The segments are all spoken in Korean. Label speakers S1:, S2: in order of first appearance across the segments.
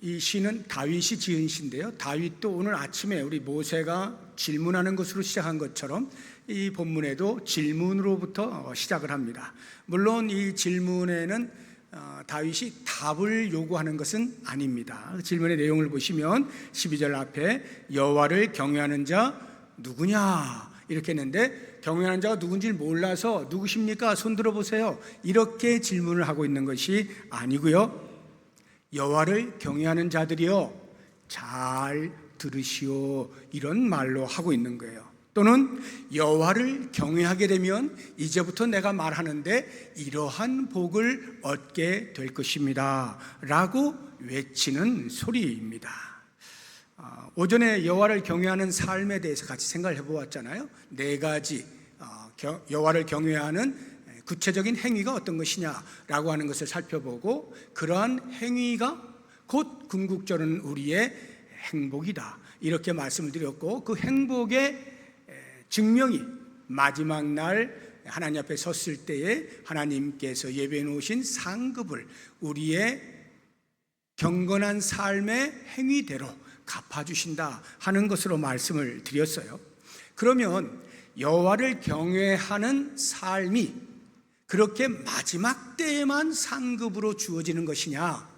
S1: 이 시는 다윗이 지은 시인데요, 다윗도 오늘 아침에 우리 모세가 질문하는 것으로 시작한 것처럼 이 본문에도 질문으로부터 시작을 합니다. 물론 이 질문에는 다윗이 답을 요구하는 것은 아닙니다. 질문의 내용을 보시면 12절 앞에 여호와를 경외하는 자 누구냐 이렇게 했는데, 경외하는 자가 누군지 몰라서 누구십니까? 손 들어보세요, 이렇게 질문을 하고 있는 것이 아니고요, 여호와를 경외하는 자들이여 잘 들으시오, 이런 말로 하고 있는 거예요. 또는 여호와를 경외하게 되면 이제부터 내가 말하는데 이러한 복을 얻게 될 것입니다 라고 외치는 소리입니다. 오전에 여호와를 경외하는 삶에 대해서 같이 생각을 해보았잖아요. 네 가지 여호와를 경외하는 구체적인 행위가 어떤 것이냐라고 하는 것을 살펴보고, 그러한 행위가 곧 궁극적으로는 우리의 행복이다 이렇게 말씀을 드렸고, 그 행복의 증명이 마지막 날 하나님 앞에 섰을 때에 하나님께서 예배해 놓으신 상급을 우리의 경건한 삶의 행위대로 갚아주신다 하는 것으로 말씀을 드렸어요. 그러면 여호와를 경외하는 삶이 그렇게 마지막 때에만 상급으로 주어지는 것이냐,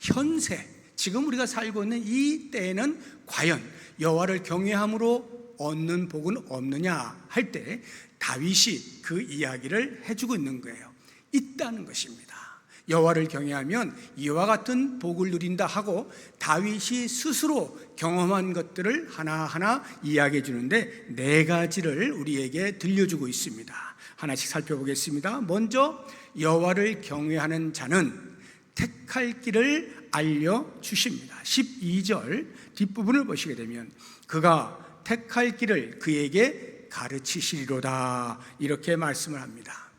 S1: 현세 지금 우리가 살고 있는 이 때에는 과연 여호와를 경외함으로 얻는 복은 없느냐 할 때 다윗이 그 이야기를 해주고 있는 거예요. 있다는 것입니다. 여호와를 경외하면 이와 같은 복을 누린다 하고 다윗이 스스로 경험한 것들을 하나하나 이야기해 주는데 네 가지를 우리에게 들려주고 있습니다. 하나씩 살펴보겠습니다. 먼저 여호와를 경외하는 자는 택할 길을 알려주십니다. 12절 뒷부분을 보시게 되면 그가 택할 길을 그에게 가르치시리로다 이렇게 말씀을 합니다.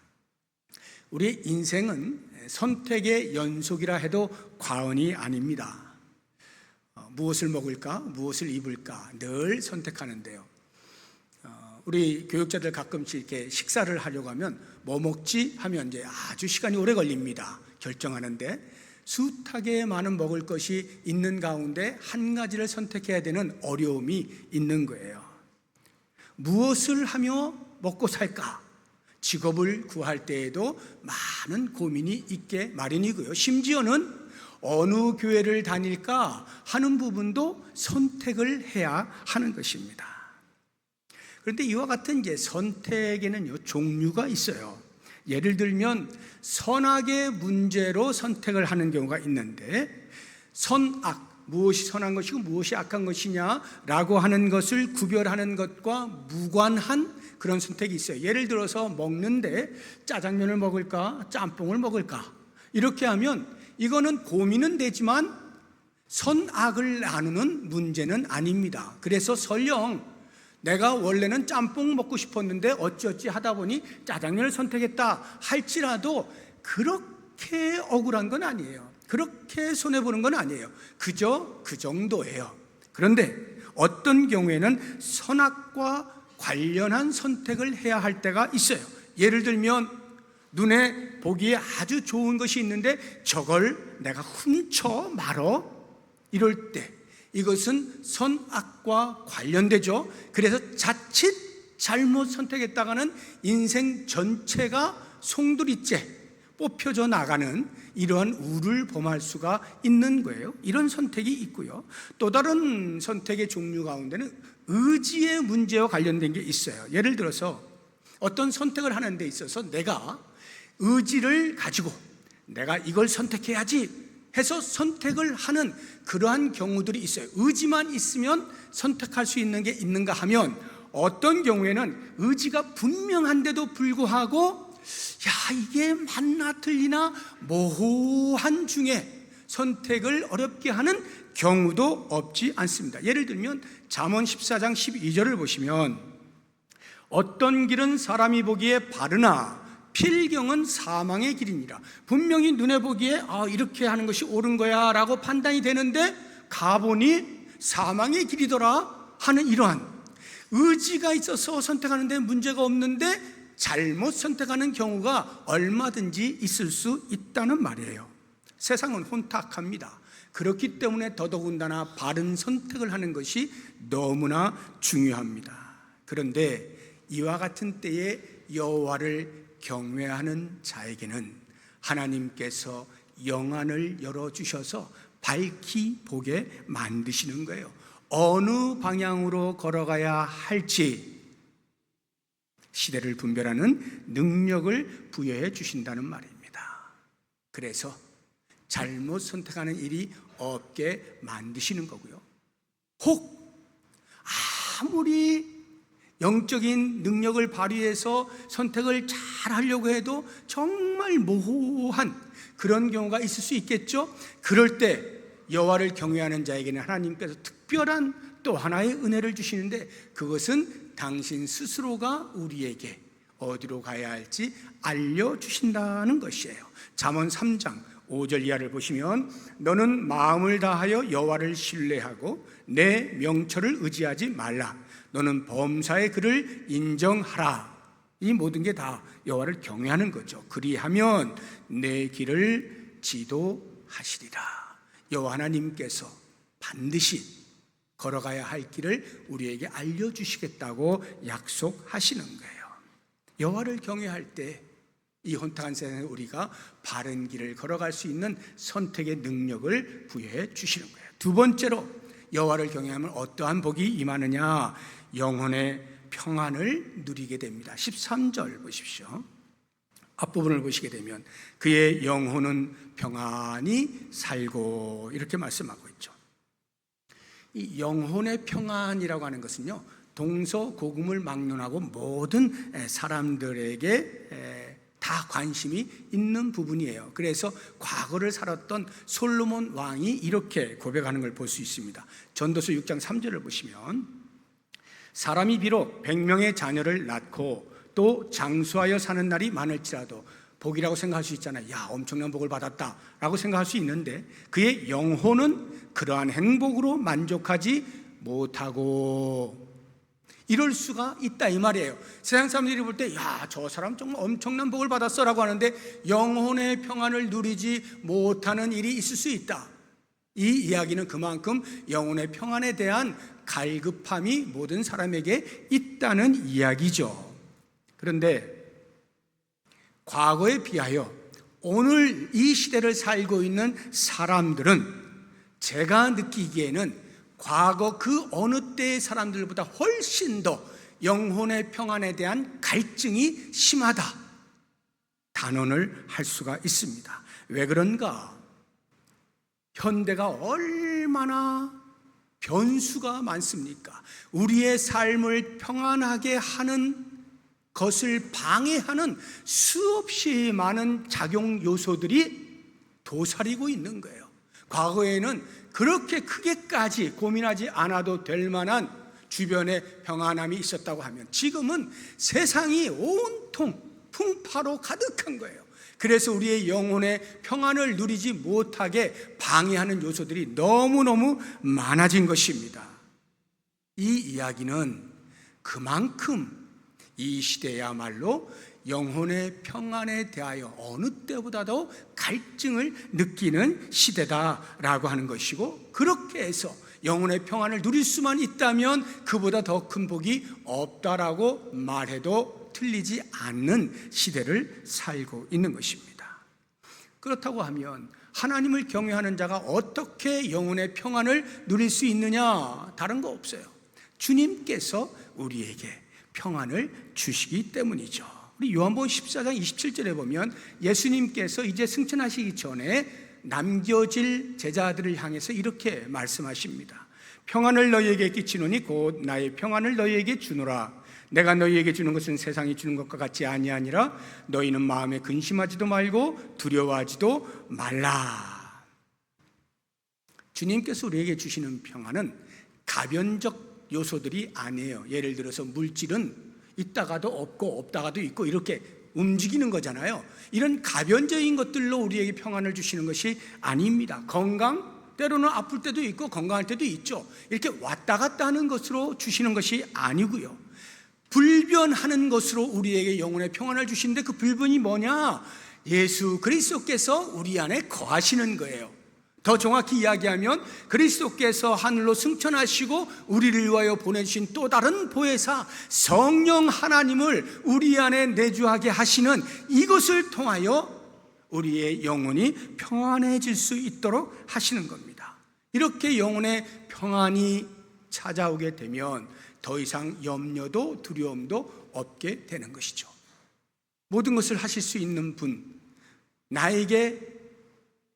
S1: 우리 인생은 선택의 연속이라 해도 과언이 아닙니다. 무엇을 먹을까, 무엇을 입을까 늘 선택하는데요, 우리 교육자들 가끔씩 이렇게 식사를 하려고 하면 뭐 먹지 하면 이제 아주 시간이 오래 걸립니다. 결정하는데 숱하게 많은 먹을 것이 있는 가운데 한 가지를 선택해야 되는 어려움이 있는 거예요. 무엇을 하며 먹고 살까? 직업을 구할 때에도 많은 고민이 있게 마련이고요, 심지어는 어느 교회를 다닐까 하는 부분도 선택을 해야 하는 것입니다. 그런데 이와 같은 이제 선택에는요 종류가 있어요. 예를 들면 선악의 문제로 선택을 하는 경우가 있는데, 선악, 무엇이 선한 것이고 무엇이 악한 것이냐라고 하는 것을 구별하는 것과 무관한 그런 선택이 있어요. 예를 들어서 먹는데 짜장면을 먹을까 짬뽕을 먹을까 이렇게 하면 이거는 고민은 되지만 선악을 나누는 문제는 아닙니다. 그래서 설령 내가 원래는 짬뽕 먹고 싶었는데 어찌어찌 하다 보니 짜장면을 선택했다 할지라도 그렇게 억울한 건 아니에요. 그렇게 손해보는 건 아니에요. 그저 그 정도예요. 그런데 어떤 경우에는 선악과 관련한 선택을 해야 할 때가 있어요. 예를 들면 눈에 보기에 아주 좋은 것이 있는데 저걸 내가 훔쳐 말어, 이럴 때 이것은 선악과 관련되죠. 그래서 자칫 잘못 선택했다가는 인생 전체가 송두리째 뽑혀져 나가는 이러한 우를 범할 수가 있는 거예요. 이런 선택이 있고요, 또 다른 선택의 종류 가운데는 의지의 문제와 관련된 게 있어요. 예를 들어서 어떤 선택을 하는 데 있어서 내가 의지를 가지고 내가 이걸 선택해야지 해서 선택을 하는 그러한 경우들이 있어요. 의지만 있으면 선택할 수 있는 게 있는가 하면 어떤 경우에는 의지가 분명한데도 불구하고 이게 맞나 틀리나 모호한 중에 선택을 어렵게 하는 경우도 없지 않습니다. 예를 들면 잠언 14장 12절을 보시면 어떤 길은 사람이 보기에 바르나 필경은 사망의 길이니라. 분명히 눈에 보기에 이렇게 하는 것이 옳은 거야 라고 판단이 되는데 가보니 사망의 길이더라 하는 이러한 의지가 있어서 선택하는데 문제가 없는데 잘못 선택하는 경우가 얼마든지 있을 수 있다는 말이에요. 세상은 혼탁합니다. 그렇기 때문에 더더군다나 바른 선택을 하는 것이 너무나 중요합니다. 그런데 이와 같은 때에 여호와를 경외하는 자에게는 하나님께서 영안을 열어주셔서 밝히 보게 만드시는 거예요. 어느 방향으로 걸어가야 할지 시대를 분별하는 능력을 부여해 주신다는 말입니다. 그래서 잘못 선택하는 일이 없게 만드시는 거고요. 혹 아무리 영적인 능력을 발휘해서 선택을 잘 하려고 해도 정말 모호한 그런 경우가 있을 수 있겠죠. 그럴 때 여호와를 경외하는 자에게는 하나님께서 특별한 또 하나의 은혜를 주시는데, 그것은 당신 스스로가 우리에게 어디로 가야 할지 알려주신다는 것이에요. 잠언 3장 5절 이하를 보시면, 너는 마음을 다하여 여호와를 신뢰하고 내 명철을 의지하지 말라. 너는 범사의 그를 인정하라. 이 모든 게 다 여호와를 경외하는 거죠. 그리하면 내 길을 지도하시리라. 여호와 하나님께서 반드시 걸어가야 할 길을 우리에게 알려주시겠다고 약속하시는 거예요. 여호와를 경외할 때 이 혼탁한 세상에 우리가 바른 길을 걸어갈 수 있는 선택의 능력을 부여해 주시는 거예요. 두 번째로 여호와를 경외하면 어떠한 복이 임하느냐? 영혼의 평안을 누리게 됩니다. 13절 보십시오. 앞부분을 보시게 되면 그의 영혼은 평안히 살고, 이렇게 말씀하고 있죠. 이 영혼의 평안이라고 하는 것은요, 동서고금을 막론하고 모든 사람들에게 다 관심이 있는 부분이에요. 그래서 과거를 살았던 솔로몬 왕이 이렇게 고백하는 걸 볼 수 있습니다. 전도서 6장 3절을 보시면, 사람이 비록 100명의 자녀를 낳고 또 장수하여 사는 날이 많을지라도, 복이라고 생각할 수 있잖아요. 야, 엄청난 복을 받았다 라고 생각할 수 있는데, 그의 영혼은 그러한 행복으로 만족하지 못하고, 이럴 수가 있다 이 말이에요. 세상 사람들이 볼 때 야, 저 사람 정말 엄청난 복을 받았어 라고 하는데 영혼의 평안을 누리지 못하는 일이 있을 수 있다. 이 이야기는 그만큼 영혼의 평안에 대한 갈급함이 모든 사람에게 있다는 이야기죠. 그런데 과거에 비하여 오늘 이 시대를 살고 있는 사람들은 제가 느끼기에는 과거 그 어느 때의 사람들보다 훨씬 더 영혼의 평안에 대한 갈증이 심하다, 단언을 할 수가 있습니다. 왜 그런가? 현대가 얼마나 변수가 많습니까? 우리의 삶을 평안하게 하는 것을 방해하는 수없이 많은 작용 요소들이 도사리고 있는 거예요. 과거에는 그렇게 크게까지 고민하지 않아도 될 만한 주변에 평안함이 있었다고 하면, 지금은 세상이 온통 풍파로 가득한 거예요. 그래서 우리의 영혼의 평안을 누리지 못하게 방해하는 요소들이 너무너무 많아진 것입니다. 이 이야기는 그만큼 이 시대야말로 영혼의 평안에 대하여 어느 때보다도 갈증을 느끼는 시대다라고 하는 것이고, 그렇게 해서 영혼의 평안을 누릴 수만 있다면 그보다 더 큰 복이 없다라고 말해도 틀리지 않는 시대를 살고 있는 것입니다. 그렇다고 하면 하나님을 경외하는 자가 어떻게 영혼의 평안을 누릴 수 있느냐? 다른 거 없어요. 주님께서 우리에게 평안을 주시기 때문이죠. 우리 요한복음 14장 27절에 보면 예수님께서 이제 승천하시기 전에 남겨질 제자들을 향해서 이렇게 말씀하십니다. 평안을 너희에게 끼치노니 곧 나의 평안을 너희에게 주노라. 내가 너희에게 주는 것은 세상이 주는 것과 같지 아니하니라. 너희는 마음에 근심하지도 말고 두려워하지도 말라. 주님께서 우리에게 주시는 평안은 가변적 요소들이 아니에요. 예를 들어서 물질은 있다가도 없고 없다가도 있고 이렇게 움직이는 거잖아요. 이런 가변적인 것들로 우리에게 평안을 주시는 것이 아닙니다. 건강, 때로는 아플 때도 있고 건강할 때도 있죠. 이렇게 왔다 갔다 하는 것으로 주시는 것이 아니고요, 불변하는 것으로 우리에게 영혼의 평안을 주시는데, 그 불변이 뭐냐? 예수 그리스도께서 우리 안에 거하시는 거예요. 더 정확히 이야기하면 그리스도께서 하늘로 승천하시고 우리를 위하여 보내주신 또 다른 보혜사 성령 하나님을 우리 안에 내주하게 하시는 이것을 통하여 우리의 영혼이 평안해질 수 있도록 하시는 겁니다. 이렇게 영혼의 평안이 찾아오게 되면 더 이상 염려도 두려움도 없게 되는 것이죠. 모든 것을 하실 수 있는 분, 나에게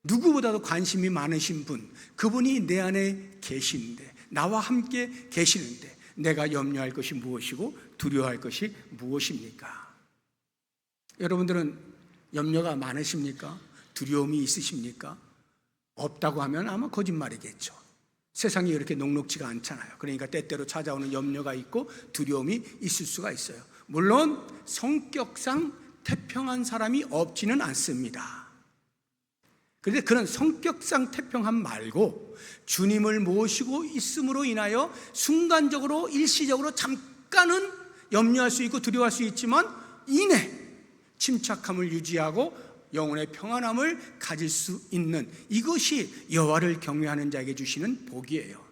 S1: 누구보다도 관심이 많으신 분, 그분이 내 안에 계시는데, 나와 함께 계시는데 내가 염려할 것이 무엇이고 두려워할 것이 무엇입니까? 여러분들은 염려가 많으십니까? 두려움이 있으십니까? 없다고 하면 아마 거짓말이겠죠. 세상이 이렇게 녹록지가 않잖아요. 그러니까 때때로 찾아오는 염려가 있고 두려움이 있을 수가 있어요. 물론 성격상 태평한 사람이 없지는 않습니다. 그런데 그런 성격상 태평함 말고 주님을 모시고 있음으로 인하여 순간적으로 일시적으로 잠깐은 염려할 수 있고 두려워할 수 있지만 이내 침착함을 유지하고 영혼의 평안함을 가질 수 있는 이것이 여호와를 경외하는 자에게 주시는 복이에요.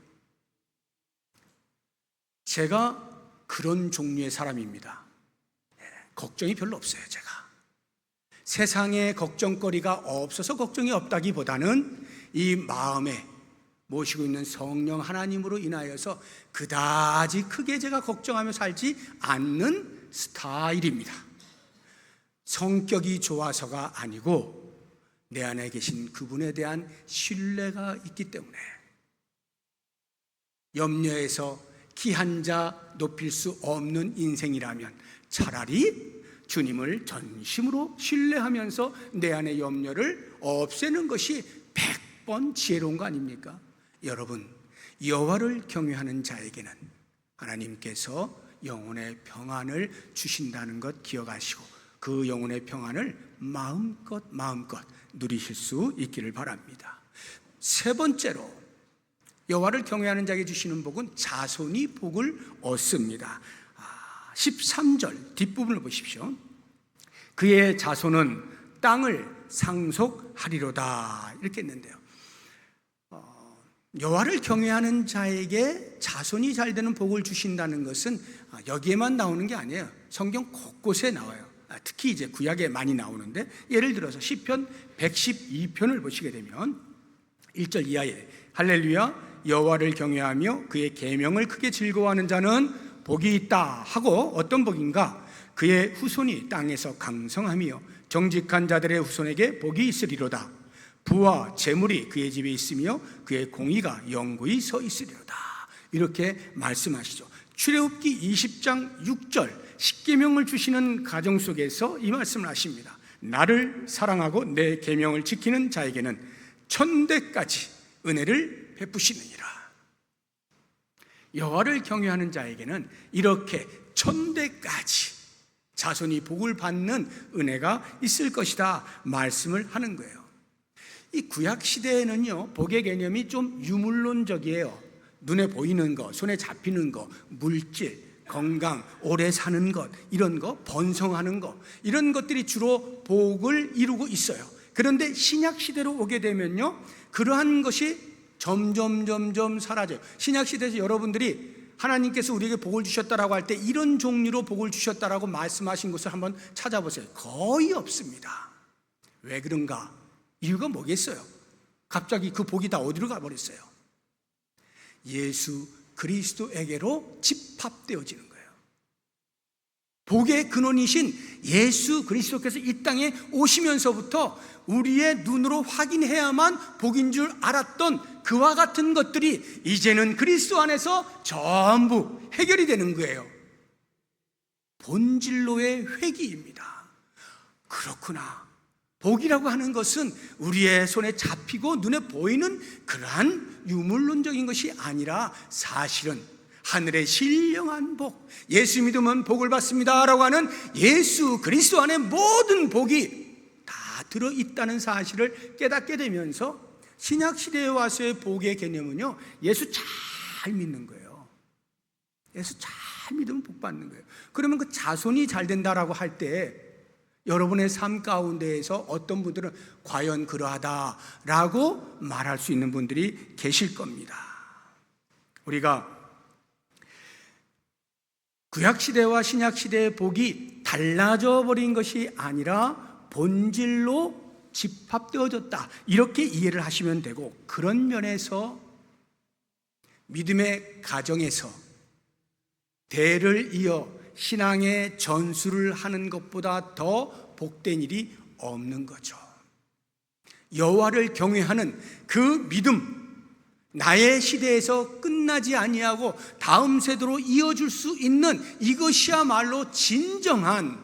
S1: 제가 그런 종류의 사람입니다. 걱정이 별로 없어요. 제가 세상에 걱정거리가 없어서 걱정이 없다기보다는 이 마음에 모시고 있는 성령 하나님으로 인하여서 그다지 크게 제가 걱정하며 살지 않는 스타일입니다. 성격이 좋아서가 아니고 내 안에 계신 그분에 대한 신뢰가 있기 때문에 염려에서 키 한 자 높일 수 없는 인생이라면 차라리 주님을 전심으로 신뢰하면서 내 안의 염려를 없애는 것이 100번 지혜로운 거 아닙니까? 여러분, 여호와를 경외하는 자에게는 하나님께서 영혼의 평안을 주신다는 것 기억하시고 그 영혼의 평안을 마음껏 누리실 수 있기를 바랍니다. 세 번째로 여호와를 경외하는 자에게 주시는 복은 자손이 복을 얻습니다. 13절 뒷부분을 보십시오. 그의 자손은 땅을 상속하리로다 이렇게 했는데요. 여호와를 경외하는 자에게 자손이 잘 되는 복을 주신다는 것은 여기에만 나오는 게 아니에요. 성경 곳곳에 나와요. 특히 이제 구약에 많이 나오는데 예를 들어서 시편 112편을 보시게 되면 1절 이하에 할렐루야 여호와를 경외하며 그의 계명을 크게 즐거워하는 자는 복이 있다 하고 어떤 복인가? 그의 후손이 땅에서 강성하며 정직한 자들의 후손에게 복이 있으리로다. 부와 재물이 그의 집에 있으며 그의 공의가 영구히 서 있으리로다. 이렇게 말씀하시죠. 출애굽기 20장 6절 십계명을 주시는 가정 속에서 이 말씀을 하십니다. 나를 사랑하고 내 계명을 지키는 자에게는 천대까지 은혜를 베푸시느니라. 여호와를 경외하는 자에게는 이렇게 천대까지 자손이 복을 받는 은혜가 있을 것이다 말씀을 하는 거예요. 이 구약 시대에는요 복의 개념이 좀 유물론적이에요. 눈에 보이는 것, 손에 잡히는 것, 물질, 건강, 오래 사는 것, 이런 거, 번성하는 것, 이런 것들이 주로 복을 이루고 있어요. 그런데 신약 시대로 오게 되면요 그러한 것이 점점 사라져요. 신약 시대에서 여러분들이 하나님께서 우리에게 복을 주셨다라고 할 때 이런 종류로 복을 주셨다라고 말씀하신 것을 한번 찾아보세요. 거의 없습니다. 왜 그런가? 이유가 뭐겠어요? 갑자기 그 복이 다 어디로 가버렸어요? 예수 그리스도에게로 집합되어지는 거예요. 복의 근원이신 예수 그리스도께서 이 땅에 오시면서부터 우리의 눈으로 확인해야만 복인 줄 알았던 그와 같은 것들이 이제는 그리스도 안에서 전부 해결이 되는 거예요. 본질로의 회귀입니다. 그렇구나. 복이라고 하는 것은 우리의 손에 잡히고 눈에 보이는 그러한 유물론적인 것이 아니라 사실은 하늘의 신령한 복, 예수 믿으면 복을 받습니다 라고 하는 예수 그리스도 안에 모든 복이 다 들어있다는 사실을 깨닫게 되면서 신약시대에 와서의 복의 개념은요 예수 잘 믿는 거예요. 예수 잘 믿으면 복 받는 거예요. 그러면 그 자손이 잘 된다라고 할 때 여러분의 삶 가운데에서 어떤 분들은 과연 그러하다라고 말할 수 있는 분들이 계실 겁니다. 우리가 구약시대와 신약시대의 복이 달라져 버린 것이 아니라 본질로 집합되어졌다, 이렇게 이해를 하시면 되고, 그런 면에서 믿음의 가정에서 대를 이어 신앙의 전수를 하는 것보다 더 복된 일이 없는 거죠. 여호와를 경외하는 그 믿음, 나의 시대에서 끝나지 아니하고 다음 세대로 이어줄 수 있는 이것이야말로 진정한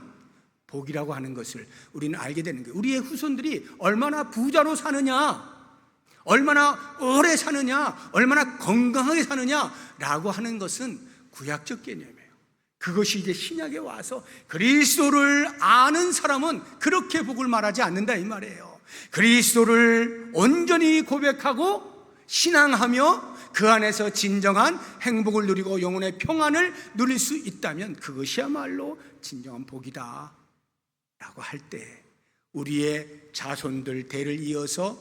S1: 복이라고 하는 것을 우리는 알게 되는 거예요. 우리의 후손들이 얼마나 부자로 사느냐, 얼마나 오래 사느냐, 얼마나 건강하게 사느냐라고 하는 것은 구약적 개념이에요. 그것이 이제 신약에 와서 그리스도를 아는 사람은 그렇게 복을 말하지 않는다, 이 말이에요. 그리스도를 온전히 고백하고 신앙하며 그 안에서 진정한 행복을 누리고 영혼의 평안을 누릴 수 있다면 그것이야말로 진정한 복이다 라고 할 때, 우리의 자손들 대를 이어서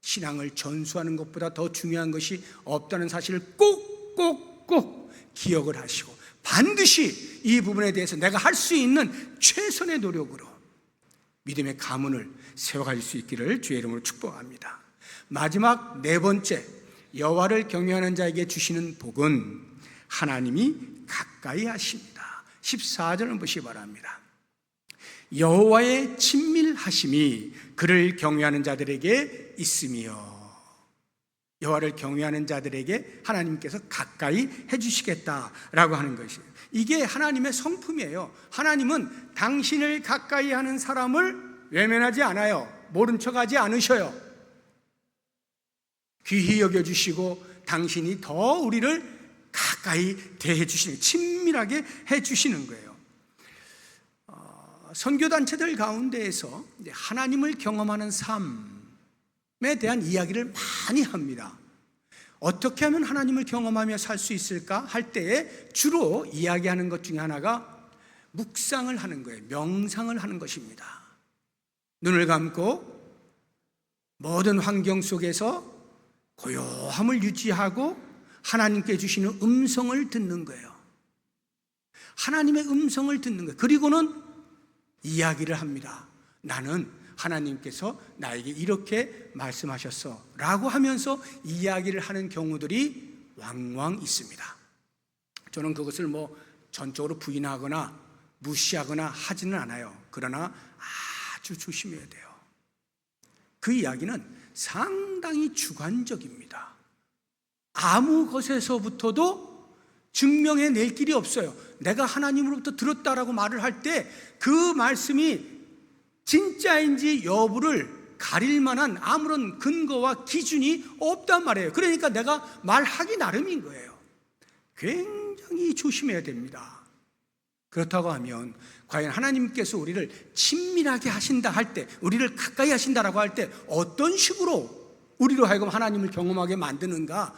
S1: 신앙을 전수하는 것보다 더 중요한 것이 없다는 사실을 꼭 기억을 하시고, 반드시 이 부분에 대해서 내가 할 수 있는 최선의 노력으로 믿음의 가문을 세워갈 수 있기를 주의 이름으로 축복합니다. 마지막 네 번째, 여호와를 경외하는 자에게 주시는 복은 하나님이 가까이 하십니다. 14절을 보시기 바랍니다. 여호와의 친밀하심이 그를 경외하는 자들에게 있으며, 여호와를 경외하는 자들에게 하나님께서 가까이 해주시겠다라고 하는 것이에요. 이게 하나님의 성품이에요. 하나님은 당신을 가까이 하는 사람을 외면하지 않아요. 모른 척하지 않으셔요. 귀히 여겨주시고 당신이 더 우리를 가까이 대해주시는, 친밀하게 해주시는 거예요. 선교단체들 가운데에서 하나님을 경험하는 삶에 대한 이야기를 많이 합니다. 어떻게 하면 하나님을 경험하며 살 수 있을까 할 때에 주로 이야기하는 것 중에 하나가 묵상을 하는 거예요. 명상을 하는 것입니다. 눈을 감고 모든 환경 속에서 고요함을 유지하고 하나님께 주시는 음성을 듣는 거예요. 하나님의 음성을 듣는 거예요. 그리고는 이야기를 합니다. 나는 하나님께서 나에게 이렇게 말씀하셨어 라고 하면서 이야기를 하는 경우들이 왕왕 있습니다. 저는 그것을 전적으로 부인하거나 무시하거나 하지는 않아요. 그러나 아주 조심해야 돼요. 그 이야기는 상당히 주관적입니다. 아무 것에서부터도 증명해낼 길이 없어요. 내가 하나님으로부터 들었다라고 말을 할 때 그 말씀이 진짜인지 여부를 가릴 만한 아무런 근거와 기준이 없단 말이에요. 그러니까 내가 말하기 나름인 거예요. 굉장히 조심해야 됩니다. 그렇다고 하면 과연 하나님께서 우리를 친밀하게 하신다 할 때, 우리를 가까이 하신다라고 할 때 어떤 식으로 우리로 하여금 하나님을 경험하게 만드는가?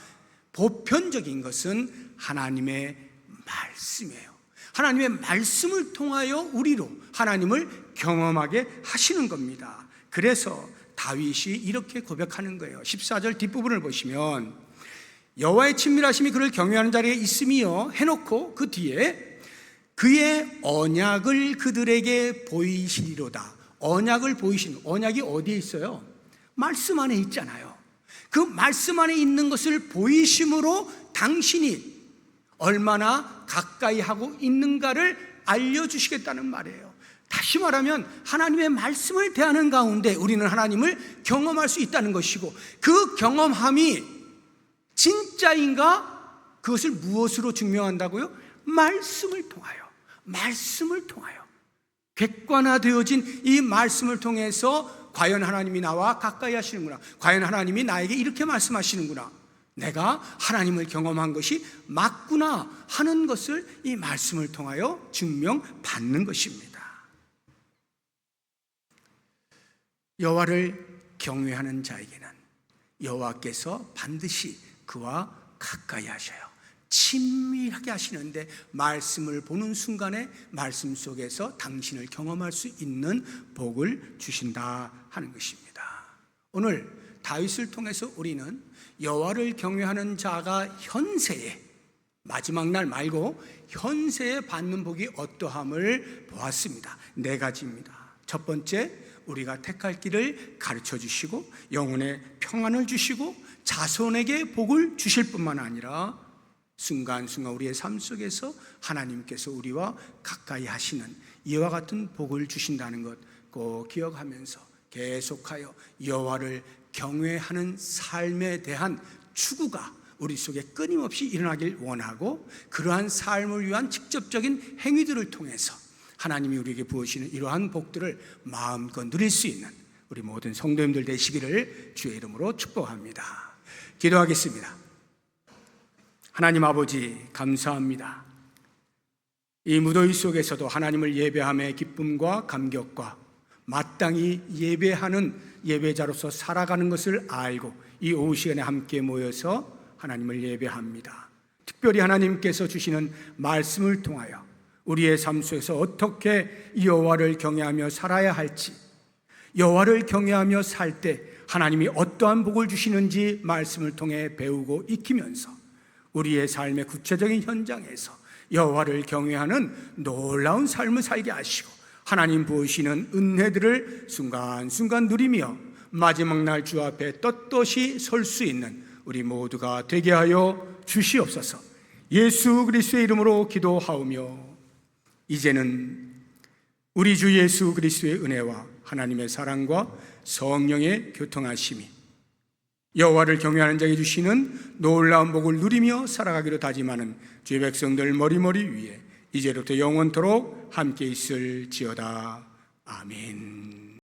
S1: 보편적인 것은 하나님의 말씀이에요. 하나님의 말씀을 통하여 우리로 하나님을 경험하게 하시는 겁니다. 그래서 다윗이 이렇게 고백하는 거예요. 14절 뒷부분을 보시면 여호와의 친밀하심이 그를 경외하는 자리에 있으며 해놓고 그 뒤에 그의 언약을 그들에게 보이시리로다. 언약을 보이시는, 언약이 어디에 있어요? 말씀 안에 있잖아요. 그 말씀 안에 있는 것을 보이심으로 당신이 얼마나 가까이 하고 있는가를 알려주시겠다는 말이에요. 다시 말하면 하나님의 말씀을 대하는 가운데 우리는 하나님을 경험할 수 있다는 것이고, 그 경험함이 진짜인가? 그것을 무엇으로 증명한다고요? 말씀을 통하여, 말씀을 통하여 객관화되어진 이 말씀을 통해서 과연 하나님이 나와 가까이 하시는구나, 과연 하나님이 나에게 이렇게 말씀하시는구나, 내가 하나님을 경험한 것이 맞구나 하는 것을 이 말씀을 통하여 증명받는 것입니다. 여호와를 경외하는 자에게는 여호와께서 반드시 그와 가까이 하셔요. 친밀하게 하시는데 말씀을 보는 순간에 말씀 속에서 당신을 경험할 수 있는 복을 주신다 하는 것입니다. 오늘 다윗을 통해서 우리는 여호와를 경외하는 자가 현세에, 마지막 날 말고 현세에 받는 복이 어떠함을 보았습니다. 4가지입니다. 첫 번째, 우리가 택할 길을 가르쳐 주시고 영혼의 평안을 주시고 자손에게 복을 주실 뿐만 아니라 순간순간 우리의 삶 속에서 하나님께서 우리와 가까이 하시는 이와 같은 복을 주신다는 것 꼭 기억하면서 계속하여 여호와를 경외하는 삶에 대한 추구가 우리 속에 끊임없이 일어나길 원하고, 그러한 삶을 위한 직접적인 행위들을 통해서 하나님이 우리에게 부으시는 이러한 복들을 마음껏 누릴 수 있는 우리 모든 성도님들 되시기를 주의 이름으로 축복합니다. 기도하겠습니다. 하나님 아버지, 감사합니다. 이 무더위 속에서도 하나님을 예배함의 기쁨과 감격과 마땅히 예배하는 예배자로서 살아가는 것을 알고 이 오후 시간에 함께 모여서 하나님을 예배합니다. 특별히 하나님께서 주시는 말씀을 통하여 우리의 삶 속에서 어떻게 여호와를 경외하며 살아야 할지, 여호와를 경외하며 살 때 하나님이 어떠한 복을 주시는지 말씀을 통해 배우고 익히면서 우리의 삶의 구체적인 현장에서 여호와를 경외하는 놀라운 삶을 살게 하시고 하나님 부으시는 은혜들을 순간순간 누리며 마지막 날 주 앞에 떳떳이 설 수 있는 우리 모두가 되게 하여 주시옵소서. 예수 그리스도의 이름으로 기도하오며 이제는 우리 주 예수 그리스도의 은혜와 하나님의 사랑과 성령의 교통하심이 여호와를 경외하는 자에게 주시는 놀라운 복을 누리며 살아가기로 다짐하는 주의 백성들 머리머리 위에 이제부터 영원토록 함께 있을지어다. 아멘.